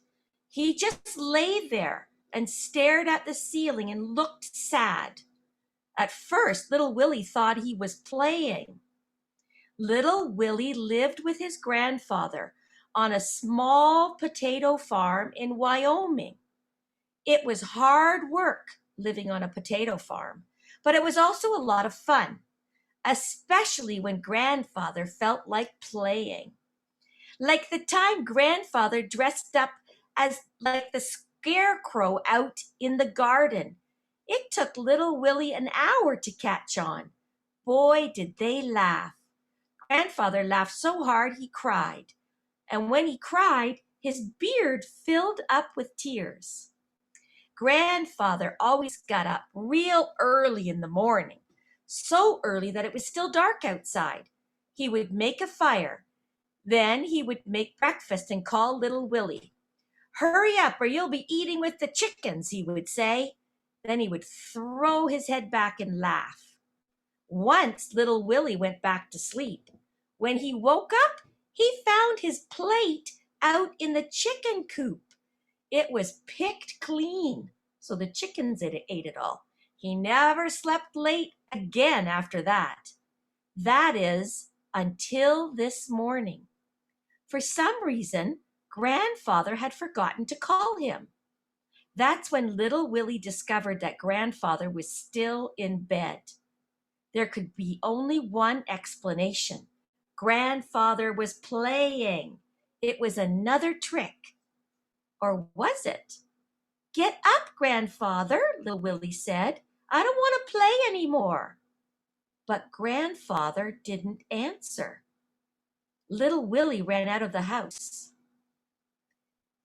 He just lay there and stared at the ceiling and looked sad. At first, little Willie thought he was playing. Little Willie lived with his grandfather on a small potato farm in Wyoming. It was hard work living on a potato farm, but it was also a lot of fun, especially when grandfather felt like playing. Like the time grandfather dressed up as like the scarecrow out in the garden. It took little Willie an hour to catch on. Boy, did they laugh. Grandfather laughed so hard he cried. And when he cried, his beard filled up with tears. Grandfather always got up real early in the morning, so early that it was still dark outside. He would make a fire. Then he would make breakfast and call little Willie. Hurry up or you'll be eating with the chickens, he would say. Then he would throw his head back and laugh. Once little Willie went back to sleep. When he woke up, he found his plate out in the chicken coop. It was picked clean, so the chickens ate it all. He never slept late again after that. That is, until this morning. For some reason, grandfather had forgotten to call him. That's when little Willie discovered that grandfather was still in bed. There could be only one explanation. Grandfather was playing. It was another trick. Or was it? Get up, grandfather, little Willie said. I don't want to play anymore. But grandfather didn't answer. Little Willie ran out of the house.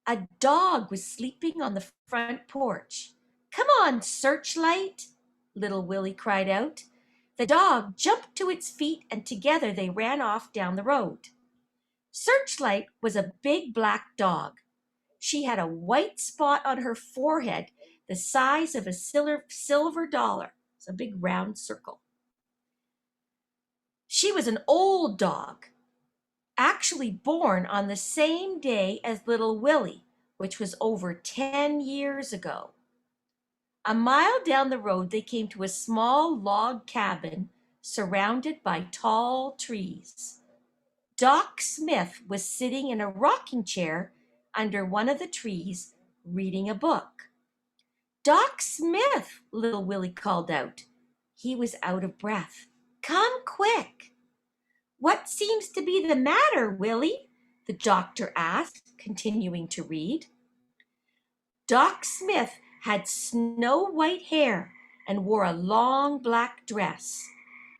A dog was sleeping on the front porch. Come on, Searchlight, little Willie cried out. The dog jumped to its feet and together they ran off down the road. Searchlight was a big black dog. She had a white spot on her forehead the size of a silver dollar. It's a big round circle. She was an old dog, actually born on the same day as little Willie, which was over 10 years ago. A mile down the road, they came to a small log cabin surrounded by tall trees. Doc Smith was sitting in a rocking chair under one of the trees, reading a book. Doc Smith, little Willie called out. He was out of breath. Come quick. What seems to be the matter, Willie? The doctor asked, continuing to read. Doc Smith had snow-white hair and wore a long black dress.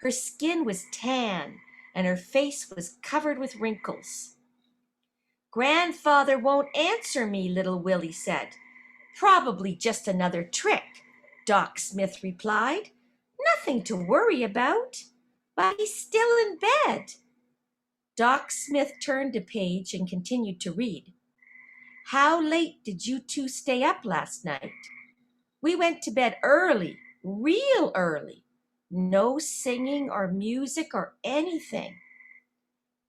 Her skin was tan and her face was covered with wrinkles. Grandfather won't answer me, little Willie said. Probably just another trick, Doc Smith replied. Nothing to worry about. but he's still in bed. Doc Smith turned a page and continued to read. How late did you two stay up last night? We went to bed early, real early. No singing or music or anything.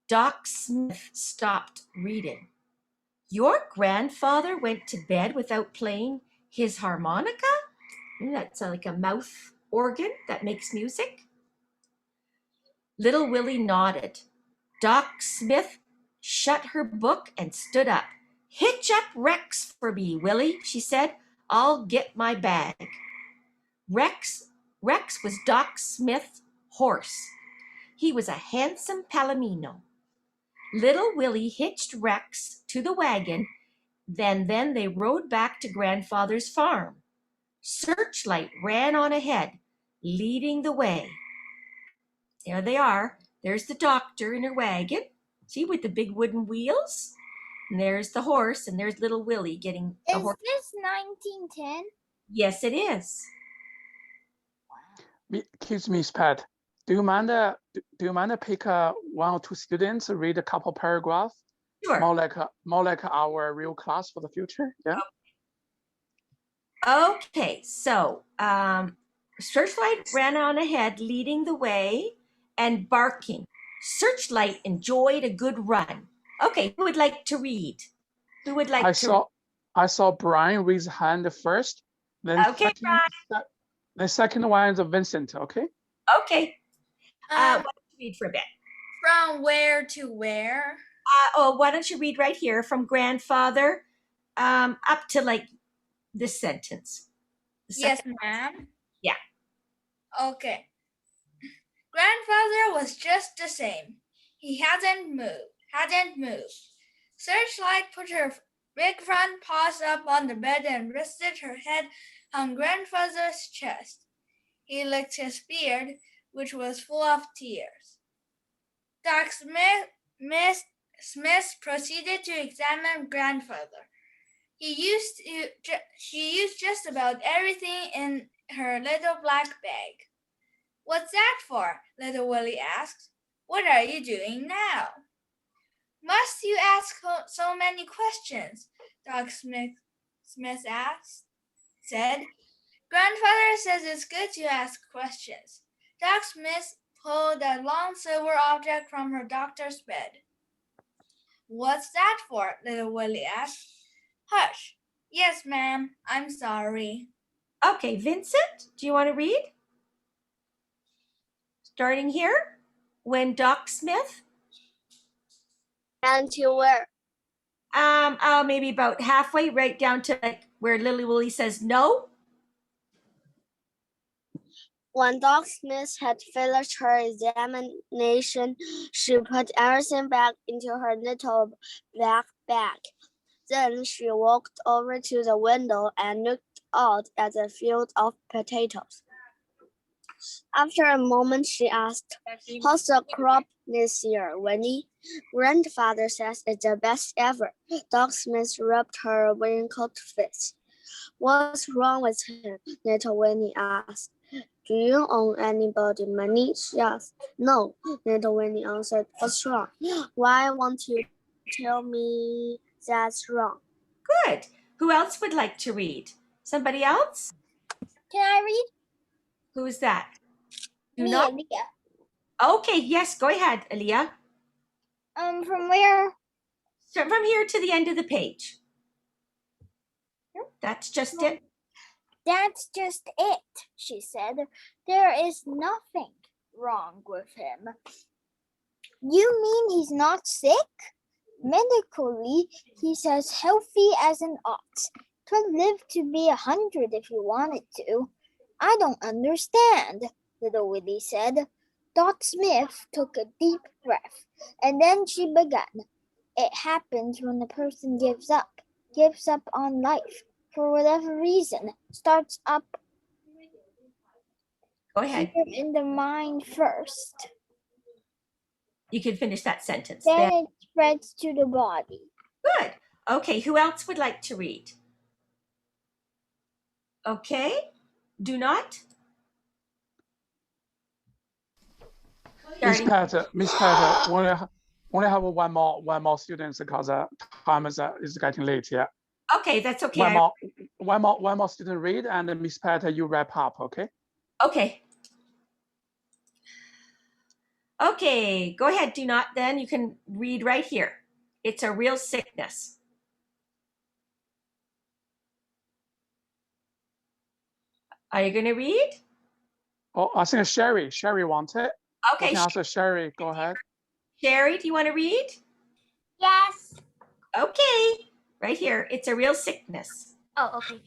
Doc Smith stopped reading. Your grandfather went to bed without playing his harmonica? That's like a mouth organ that makes music. Little Willie nodded. Doc Smith shut her book and stood up. Hitch up Rex for me, Willie, she said. I'll get my bag. Rex was Doc Smith's horse. He was a handsome palomino. Little Willie hitched Rex to the wagon, then they rode back to Grandfather's farm. Searchlight ran on ahead, leading the way. There they are. There's the doctor in her wagon. See, with the big wooden wheels? And there's the horse, and there's little Willie getting the horse. Is this 1910? Yes, it is. Excuse me, Pat. Do you mind to pick one or two students, read a couple paragraphs? Sure. More like our real class for the future. Yeah. Okay, so Searchlight ran on ahead, leading the way and barking. Searchlight enjoyed a good run. Okay, who would like to read? Who would like to? I saw Brian raise his hand first. Then okay, Brian. The second one is Vincent. Okay. Okay. Why don't you read for a bit? From where to where? Why don't you read right here from grandfather up to like this sentence. Yes, ma'am. Yeah. Okay. Grandfather was just the same. He hadn't moved. Searchlight put her big front paws up on the bed and rested her head on Grandfather's chest. He licked his beard, which was full of tears. Doc Smith proceeded to examine Grandfather. She used just about everything in her little black bag. What's that for? Little Willie asked. What are you doing now? Must you ask so many questions? Doc Smith said. Grandfather says it's good to ask questions. Doc Smith pulled a long silver object from her doctor's bed. What's that for? Little Willie asked. Hush. Yes, ma'am. I'm sorry. Okay, Vincent, do you want to read? Starting here, when Doc Smith? And to where? Maybe about halfway, right down to like where Lily Willie says no. When Doc Smith had finished her examination, she put everything back into her little black bag. Then she walked over to the window and looked out at the field of potatoes. After a moment, she asked, how's the crop this year, Winnie? Grandfather says it's the best ever. Doc Smith rubbed her wrinkled face. What's wrong with him? Little Winnie asked. Do you owe anybody money? She asked. No, Little Winnie answered. What's wrong? Why won't you tell me that's wrong? Good. Who else would like to read? Somebody else? Can I read? Who's that? Me, Aaliyah. Okay, yes, go ahead, Aaliyah. From where? Start from here to the end of the page. That's just it. That's just it, she said. There is nothing wrong with him. You mean he's not sick? Medically, he's as healthy as an ox. Could live to be 100 if he wanted to. I don't understand, Little Willie said. Doc Smith took a deep breath, and then she began. It happens when a person gives up on life, for whatever reason, starts up. Go ahead. In the mind first. You can finish that sentence. Then it spreads to the body. Good. Okay, who else would like to read? Okay, do not. starting. Miss Pat, only have one more student because time is getting late. Yeah. Okay, that's okay. One more student read, and Miss Pat, you wrap up. Okay. Okay. Okay, go ahead. Do not then. You can read right here. It's a real sickness. Are you going to read? Oh, I think Sherry wants it. Okay. You can ask Sherry. Go ahead. Sherry, do you want to read? Yes. Okay. Right here. It's a real sickness. Oh, okay.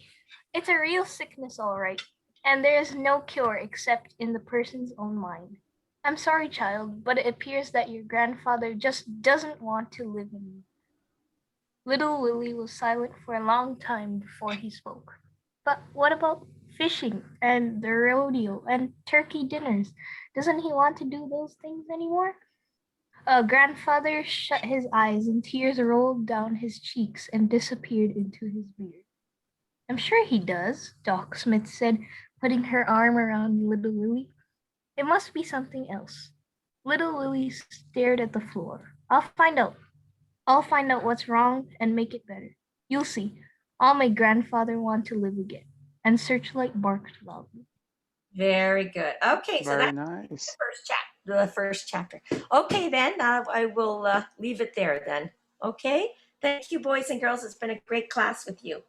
It's a real sickness, all right. And there is no cure except in the person's own mind. I'm sorry, child, but it appears that your grandfather just doesn't want to live in you. Little Willie was silent for a long time before he spoke. But what about fishing and the rodeo and turkey dinners? Doesn't he want to do those things anymore? Grandfather shut his eyes and tears rolled down his cheeks and disappeared into his beard. I'm sure he does, Doc Smith said, putting her arm around Little Willie. It must be something else. Little Willie stared at the floor. I'll find out. I'll find out what's wrong and make it better. You'll see. I'll make grandfather want to live again. And Searchlight barked loudly. Very good. Okay, so Very that's nice. the first chapter. Okay, then I will leave it there then. Okay. Thank you, boys and girls. It's been a great class with you.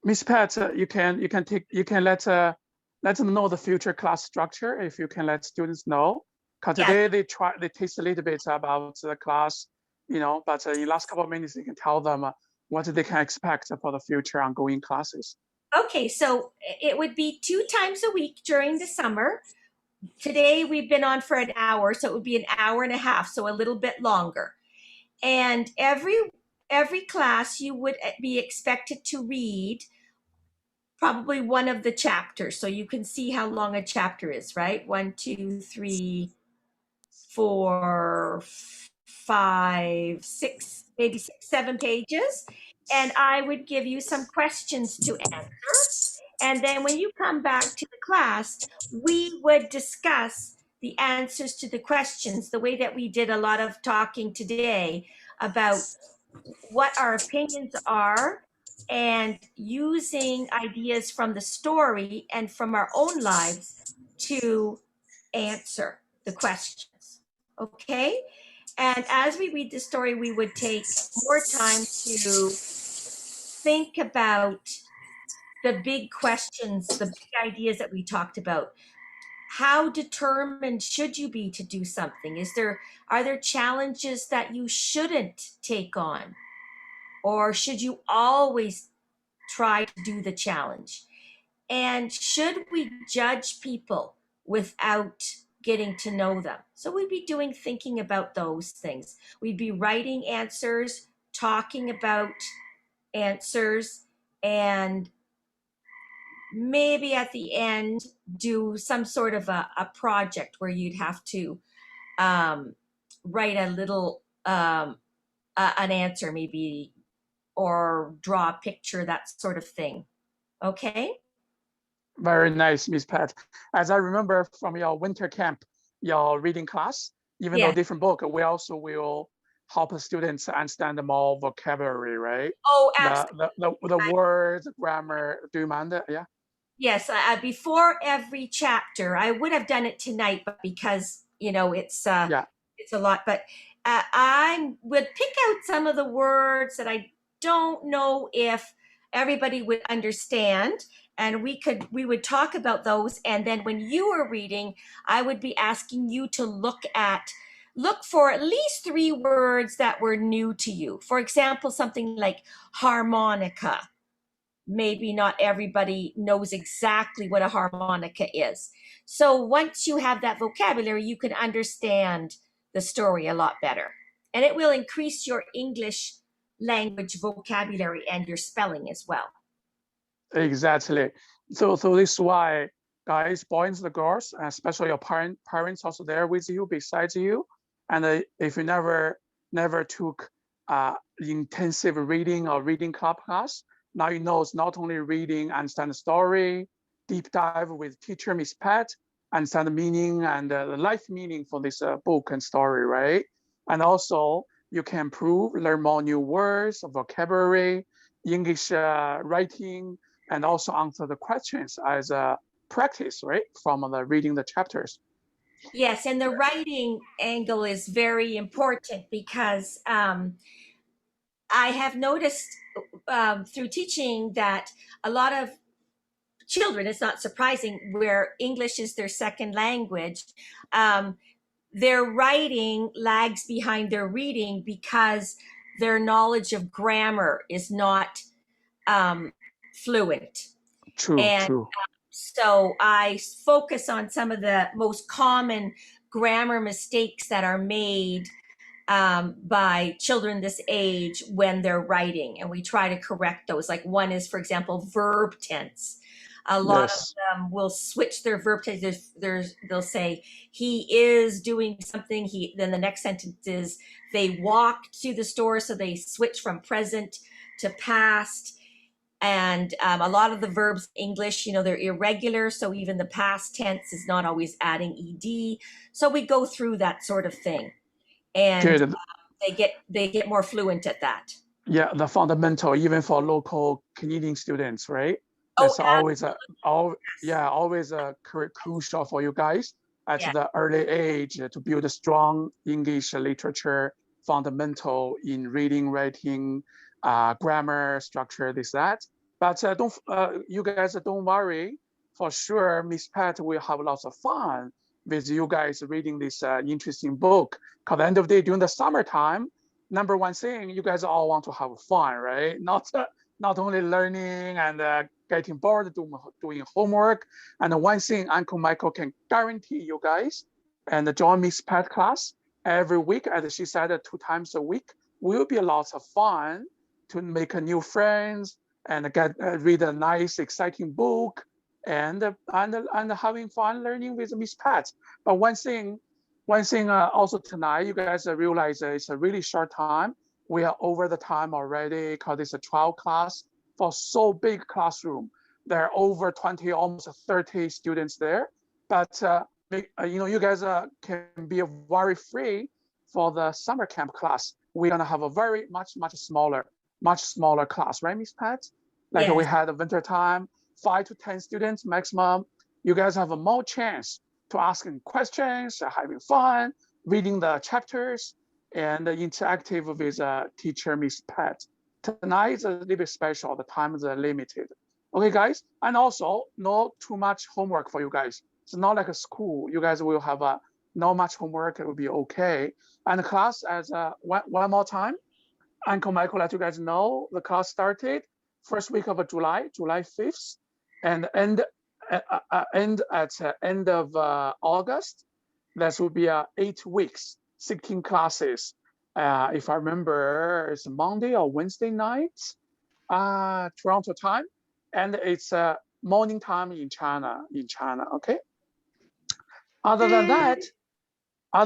Miss Pat, you can let them know the future class structure if you can let students know. Because today they taste a little bit about the class, but in the last couple of minutes you can tell them what they can expect for the future ongoing classes. Okay, so it would be 2 times a week during the summer. Today we've been on for an hour, so it would be an hour and a half, so a little bit longer. And every class you would be expected to read probably one of the chapters, so you can see how long a chapter is, right? 1, 2, 3, 4, 5, 6, maybe 6, 7 pages. And I would give you some questions to answer. And then when you come back to the class, we would discuss the answers to the questions the way that we did a lot of talking today about what our opinions are and using ideas from the story and from our own lives to answer the questions. Okay? And as we read the story, we would take more time to think about the big questions, the big ideas that we talked about. How determined should you be to do something? Are there challenges that you shouldn't take on? Or should you always try to do the challenge? And should we judge people without getting to know them? So we'd be thinking about those things. We'd be writing answers, talking about answers, and maybe at the end do some sort of a project where you'd have to write a little an answer maybe, or draw a picture, that sort of thing. Okay? Very nice, Miss Pat. As I remember from your winter camp, your reading class, even though different book, we also will help the students understand more vocabulary, right? Oh, absolutely. The words, grammar. Do you mind that? Yeah. Yes. Before every chapter, I would have done it tonight, but because it's a lot. But I would pick out some of the words that I don't know if everybody would understand, and we would talk about those. And then when you were reading, I would be asking you to look for at least 3 words that were new to you. For example, something like harmonica. Maybe not everybody knows exactly what a harmonica is. So once you have that vocabulary, you can understand the story a lot better. And it will increase your English language vocabulary and your spelling as well. Exactly. So this is why, guys, boys and girls, especially your parents also there with you, beside you. And if you never took intensive reading or reading club class, now you know it's not only reading, understand the story, deep dive with teacher Miss Pat, understand the meaning and the life meaning for this book and story, right? And also you can improve, learn more new words, vocabulary, English writing, and also answer the questions as a practice, right? From the reading the chapters. Yes, and the writing angle is very important because I have noticed through teaching that a lot of children, it's not surprising, where English is their second language, their writing lags behind their reading because their knowledge of grammar is not fluent. True, and true. So I focus on some of the most common grammar mistakes that are made by children this age when they're writing, and we try to correct those. Like one is, for example, verb tense. A lot of them will switch their verb tense. They'll say he is doing something. Then the next sentence is they walked to the store, so they switch from present to past. And a lot of the verbs in English, they're irregular, so even the past tense is not always adding ed. So we go through that sort of thing, and they get more fluent at that. Yeah, the fundamental, even for local Canadian students, right? That's always crucial for you guys at the early age to build a strong English literature fundamental in reading, writing, grammar, structure, this, that. But you guys don't worry. For sure, Miss Pat will have lots of fun with you guys reading this interesting book. Because at the end of the day, during the summertime, number one thing, you guys all want to have fun, right? Not only learning and getting bored, doing homework. And one thing Uncle Michael can guarantee you guys, and join Miss Pat class every week, as she said, 2 times a week, will be lots of fun to make new friends and read a nice, exciting book and having fun learning with Miss Pat. But one thing also tonight, you guys realize it's a really short time. We are over the time already because it's a 12 class for so big classroom. There are over 20, almost 30 students there. But you guys can be very free for the summer camp class. We're gonna have a very much smaller class, right, Miss Pat? Like we had a winter time, 5 to 10 students maximum. You guys have a more chance to asking questions, having fun, reading the chapters, and interactive with teacher Miss Pat. Tonight is a little bit special. The time is limited. Okay, guys, and also not too much homework for you guys. It's not like a school. You guys will have not much homework. It will be okay. And the class, as one more time, Uncle Michael let you guys know the class started first week of July 5th, and end at end of August. That will be 8 weeks, 16 classes. If I remember, it's Monday or Wednesday night, Toronto time, and it's morning time in China. Okay. Other than that, now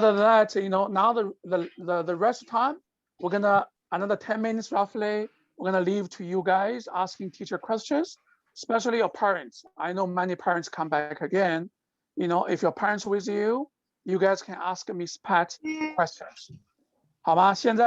the rest of time, we're gonna another 10 minutes roughly. We're gonna leave to you guys asking teacher questions, especially your parents. I know many parents come back again. If your parents with you, you guys can ask Miss Pat questions. 好吧，现在